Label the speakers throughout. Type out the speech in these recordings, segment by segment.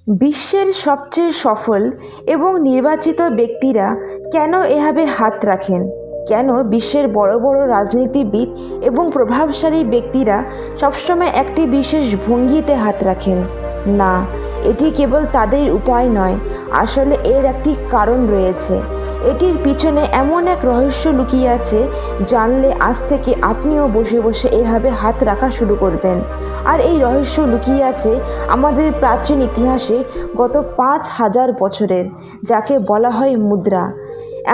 Speaker 1: বিশ্বের সবচেয়ে সফল এবং নির্বাচিত ব্যক্তিরা কেন এভাবে হাত রাখেন? কেন বিশ্বের বড় বড় রাজনীতিবিদ এবং প্রভাবশালী ব্যক্তিরা সবসময় একটি বিশেষ ভঙ্গিতে হাত রাখেন? না, এটি কেবল তাদের উপায় নয়, আসলে এর একটি কারণ রয়েছে। এটির পিছনে এমন এক রহস্য লুকিয়ে আছে, জানলে আজ থেকে আপনিও বসে বসে এভাবে হাত রাখা শুরু করবেন। আর এই রহস্য লুকিয়ে আছে আমাদের প্রাচীন ইতিহাসে গত ৫,০০০ বছরের, যাকে বলা হয় মুদ্রা।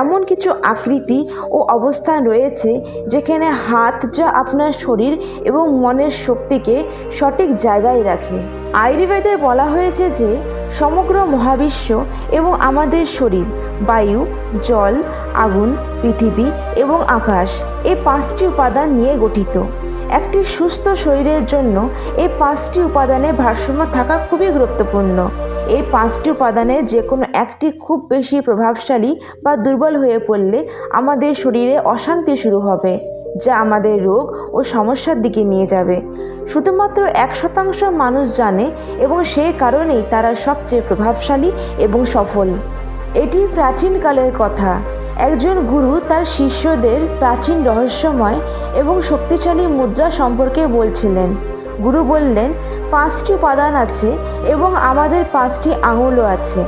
Speaker 1: এমন কিছু আকৃতি ও অবস্থান রয়েছে যেখানে হাত, যা আপনার শরীর এবং মনের শক্তিকে সঠিক জায়গায় রাখে। আয়ুর্বেদে বলা হয়েছে যে সমগ্র মহাবিশ্ব এবং আমাদের শরীর, বায়ু, জল, আগুন, পৃথিবী এবং আকাশ, এই ৫টি উপাদান নিয়ে গঠিত। একটি সুস্থ শরীরের জন্য এই ৫টি উপাদানের ভারসাম্য থাকা খুবই গুরুত্বপূর্ণ। এই ৫টি উপাদানের যে কোনো একটি খুব বেশি প্রভাবশালী বা দুর্বল হয়ে পড়লে আমাদের শরীরে অশান্তি শুরু হবে, যা আমাদের রোগ ও সমস্যার দিকে নিয়ে যাবে। শুধুমাত্র ১% মানুষ জানে এবং সেই কারণেই তারা সবচেয়ে প্রভাবশালী এবং সফল। এটি প্রাচীনকালের কথা। একজন গুরু তার শিষ্যদের প্রাচীন রহস্যময় এবং শক্তিশালী মুদ্রা সম্পর্কে বলছিলেন। গুরু বললেন, ৫টি উপাদান আছে এবং আমাদের ৫টি আঙুলও আছে।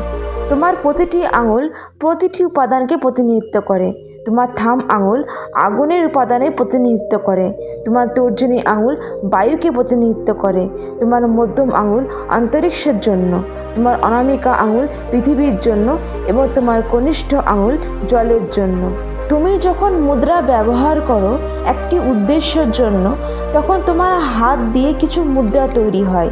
Speaker 1: তোমার প্রতিটি আঙুল প্রতিটি উপাদানকে প্রতিনিধিত্ব করে। তোমার থাম আঙুল আগুনের উপাদানের প্রতিনিধিত্ব করে, তোমার তর্জনী আঙুল বায়ুকে প্রতিনিধিত্ব করে, তোমার মধ্যম আঙুল অন্তরিক্ষের জন্য, তোমার অনামিকা আঙুল পৃথিবীর জন্য এবং তোমার কনিষ্ঠ আঙুল জলের জন্য। তুমি যখন মুদ্রা ব্যবহার করো একটি উদ্দেশ্যের জন্য, তখন তোমার হাত দিয়ে কিছু মুদ্রা তৈরি হয়।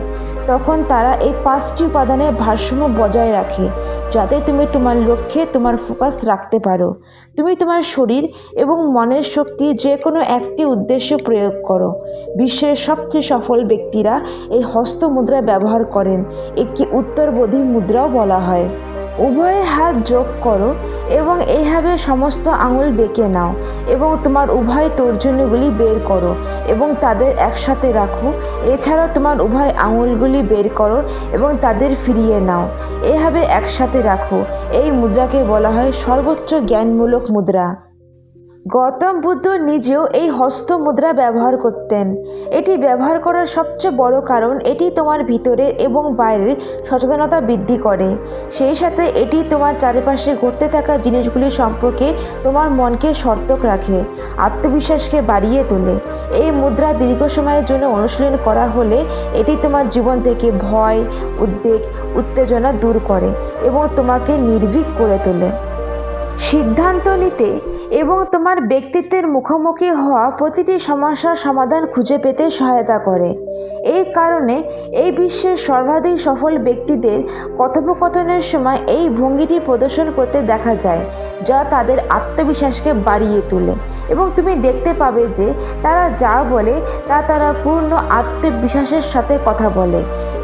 Speaker 1: তখন তারা এই ৫টি উপাদানের ভারসাম্য বজায় রাখে, যাতে তুমি তোমার লক্ষ্যে তোমার ফোকাস রাখতে পারো। তুমি তোমার শরীর এবং মনের শক্তি যে কোনো একটি উদ্দেশ্যে প্রয়োগ করো। বিশ্বের সবচেয়ে সফল ব্যক্তিরা এই হস্ত মুদ্রা ব্যবহার করেন। একে উত্তরবোধী মুদ্রাও বলা হয়। উভয় হাত যোগ করো এবং এইভাবে সমস্ত আঙুল বেঁকে নাও এবং তোমার উভয় তর্জনীগুলি বের করো এবং তাদের একসাথে রাখো। এছাড়াও তোমার উভয় আঙুলগুলি বের করো এবং তাদের ফিরিয়ে নাও। এভাবে একসাথে রাখো। এই মুদ্রাকে বলা হয় সর্বোচ্চ জ্ঞানমূলক মুদ্রা। গৌতম বুদ্ধ নিজেও এই হস্ত মুদ্রা ব্যবহার করতেন। এটি ব্যবহার করার সবচেয়ে বড় কারণ এটি তোমার ভিতরের এবং বাইরের সচেতনতা বৃদ্ধি করে। সেই সাথে এটি তোমার চারপাশে ঘটতে থাকা জিনিসগুলি সম্পর্কে তোমার মনকে সতর্ক রাখে, আত্মবিশ্বাসকে বাড়িয়ে তোলে। এই মুদ্রা দীর্ঘ সময়ের জন্য অনুশীলন করা হলে এটি তোমার জীবন থেকে ভয়, উদ্বেগ, উত্তেজনা দূর করে এবং তোমাকে নির্ভীক করে তোলে। সিদ্ধান্ত নিতে এবং তোমার ব্যক্তিত্বের মুখোমুখি হওয়া প্রতিটি সমস্যার সমাধান খুঁজে পেতে সহায়তা করে। এই কারণে এই বিশ্বের সর্বাধিক সফল ব্যক্তিদের কথোপকথনের সময় এই ভঙ্গিটি প্রদর্শন করতে দেখা যায়, যা তাদের আত্মবিশ্বাসকে বাড়িয়ে তোলে এবং তুমি দেখতে পাবে যে তারা যা বলে তারা পূর্ণ আত্মবিশ্বাসের সাথে কথা বলে।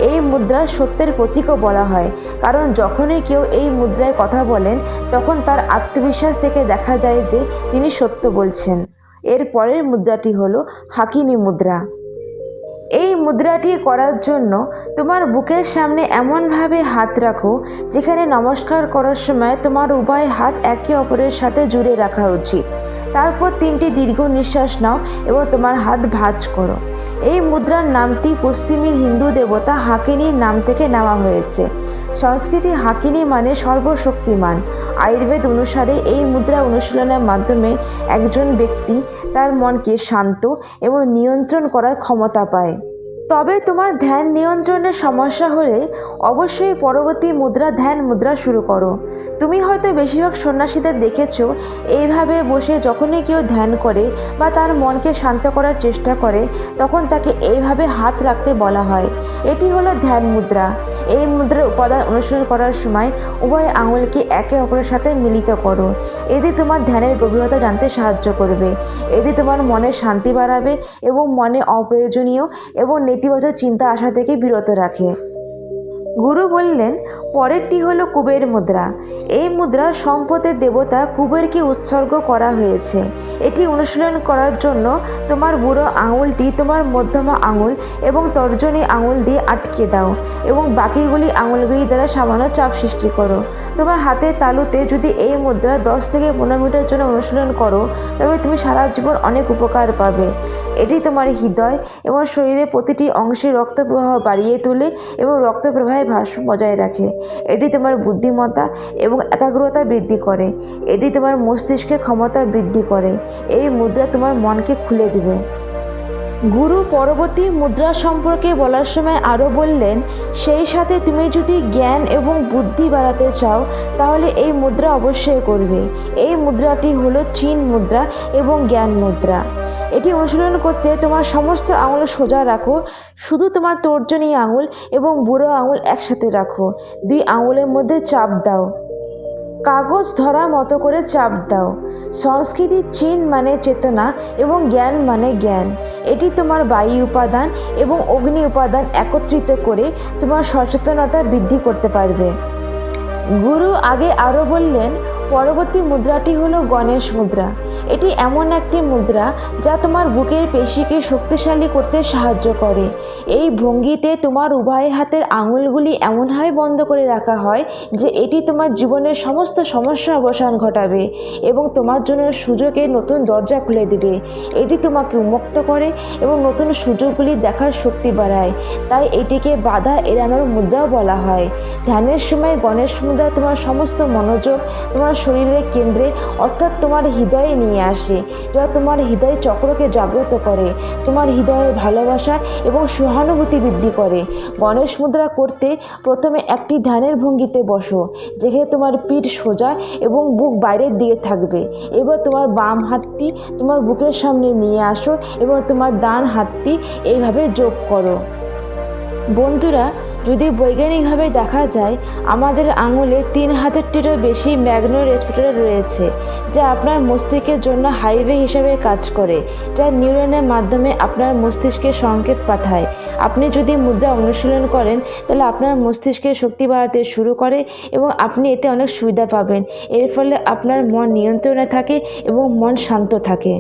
Speaker 1: এই মুদ্রা সত্যের প্রতীকও বলা হয়, কারণ যখনই কেউ এই মুদ্রায় কথা বলেন তখন তার আত্মবিশ্বাস থেকে দেখা যায় যে তিনি সত্য বলছেন। এর পরের মুদ্রাটি হলো হাকিনী মুদ্রা। এই মুদ্রাটি করার জন্য তোমার বুকের সামনে এমনভাবে হাত রাখো যেখানে নমস্কার করার সময় তোমার উভয় হাত একে অপরের সাথে জুড়ে রাখা উচিত। তারপর 3টি দীর্ঘ নিঃশ্বাস নাও এবং তোমার হাত ভাঁজ করো। এই মুদ্রার নামটি পশ্চিমী হিন্দু দেবতা হাকিনীর নাম থেকে নেওয়া হয়েছে। সংস্কৃতি হাকিনী মানে সর্বশক্তিমান। আয়ুর্বেদ অনুসারে এই মুদ্রা অনুশীলনের মাধ্যমে একজন ব্যক্তি তার মনকে শান্ত এবং নিয়ন্ত্রণ করার ক্ষমতা পায়। তবে তোমার ধ্যান নিয়ন্ত্রণের সমস্যা হলে অবশ্যই পরবর্তী মুদ্রা ধ্যান মুদ্রা শুরু করো। তুমি হয়তো বেশিরভাগ সন্ন্যাসীদের দেখেছো, এইভাবে বসে যখনই কেউ ধ্যান করে বা তার মনকে শান্ত করার চেষ্টা করে তখন তাকে এইভাবে হাত রাখতে বলা হয়। এটি হলো ধ্যান মুদ্রা। এই মুদ্রার উপাদান অনুসরণ করার সময় উভয় আঙুলকে একে অপরের সাথে মিলিত করো। এটি তোমার ধ্যানের গভীরতা জানতে সাহায্য করবে। এটি তোমার মনে শান্তি বাড়াবে এবং মনে অপ্রয়োজনীয় এবং নেতিবাচক চিন্তা আসা থেকে বিরত রাখে। গুরু বললেন, পরেরটি হলো কুবের মুদ্রা। এই মুদ্রা সম্পদের দেবতা কুবেরকে উৎসর্গ করা হয়েছে। এটি অনুশীলন করার জন্য তোমার বুড়ো আঙুলটি তোমার মধ্যমা আঙুল এবং তর্জনী আঙুল দিয়ে আটকে দাও এবং বাকিগুলি আঙুলগুলি দ্বারা সামান্য চাপ সৃষ্টি করো। তোমার হাতের তালুতে যদি এই মুদ্রা 10 থেকে 15 মিনিটের জন্য অনুশীলন করো তবে তুমি সারা জীবন অনেক উপকার পাবে। এটি তোমার হৃদয় এবং শরীরের প্রতিটি অংশে রক্ত প্রবাহ বাড়িয়ে তোলে এবং রক্ত প্রবাহের ভারসাম্য বজায় রাখে। এটি তোমার বুদ্ধিমত্তা এবং একাগ্রতা বৃদ্ধি করে। এটি তোমার মস্তিষ্কের ক্ষমতা বৃদ্ধি করে। এই মুদ্রা তোমার মনকে খুলে দিবে। গুরু পরবর্তী মুদ্রা সম্পর্কে বলার সময় আরও বললেন, সেই সাথে তুমি যদি জ্ঞান এবং বুদ্ধি বাড়াতে চাও তাহলে এই মুদ্রা অবশ্যই করবে। এই মুদ্রাটি হলো চিন মুদ্রা এবং জ্ঞান মুদ্রা। এটি অনুশীলন করতে তোমার সমস্ত আঙুল সোজা রাখো, শুধু তোমার তর্জনী আঙুল এবং বুড়ো আঙুল একসাথে রাখো। 2 আঙুলের মধ্যে চাপ দাও, কাগজ ধরা মতো করে চাপ দাও। সংস্কৃতির চিন মানে চেতনা এবং জ্ঞান মানে জ্ঞান। এটি তোমার বায়ু উপাদান এবং অগ্নি উপাদান একত্রিত করে তোমার সচেতনতা বৃদ্ধি করতে পারবে। গুরু আগে আরও বললেন, পরবর্তী মুদ্রাটি হলো গণেশ মুদ্রা। এটি এমন একটি মুদ্রা যা তোমার বুকের পেশিকে শক্তিশালী করতে সাহায্য করে। এই ভঙ্গিতে তোমার উভয় হাতের আঙুলগুলি এমনভাবে বন্ধ করে রাখা হয় যে এটি তোমার জীবনের সমস্ত সমস্যা অবসান ঘটাবে এবং তোমার জন্য সুযোগের নতুন দরজা খুলে দেবে। এটি তোমাকে উন্মুক্ত করে এবং নতুন সুযোগগুলি দেখার শক্তি বাড়ায়। তাই এটিকে বাধা এড়ানোর মুদ্রাও বলা হয়। ধ্যানের সময় গণেশ মুদ্রা তোমার সমস্ত মনোযোগ তোমার শরীরের কেন্দ্রে অর্থাৎ তোমার হৃদয়ে নিয়ে আসে, যা তোমার হৃদয় চক্রকে জাগ্রত করে, তোমার হৃদয়ের ভালোবাসা এবং সহানুভূতি বৃদ্ধি করে। গণেশ মুদ্রা করতে প্রথমে একটি ধ্যানের ভঙ্গিতে বসো, যেখানে তোমার পিঠ সোজা এবং বুক বাইরের দিকে থাকবে। এবার তোমার বাম হাতটি তোমার বুকের সামনে নিয়ে আসো এবং তোমার ডান হাতটি এইভাবে যোগ করো। বন্ধুরা, যদি বৈজ্ঞানিকভাবে দেখা যায়, আমাদের আঙুলে 3,000টিরও বেশি ম্যাগনো রেসেপ্টর রয়েছে, যা আপনার মস্তিষ্কের জন্য হাইওয়ে হিসাবে কাজ করে, যা নিউরনের মাধ্যমে আপনার মস্তিষ্কে সংকেত পাঠায়। আপনি যদি মুদ্রা অনুশীলন করেন তাহলে আপনার মস্তিষ্কের শক্তি বাড়াতে শুরু করে এবং আপনি এতে অনেক সুবিধা পাবেন। এর ফলে আপনার মন নিয়ন্ত্রণে থাকে এবং মন শান্ত থাকে।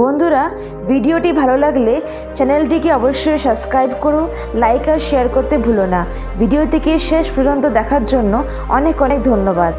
Speaker 1: বন্ধুরা, ভিডিওটি ভালো লাগলে চ্যানেলটিকে অবশ্যই সাবস্ক্রাইব করো, লাইক আর শেয়ার করতে ভুলো না। ভিডিওটিকে শেষ পর্যন্ত দেখার জন্য অনেক অনেক ধন্যবাদ।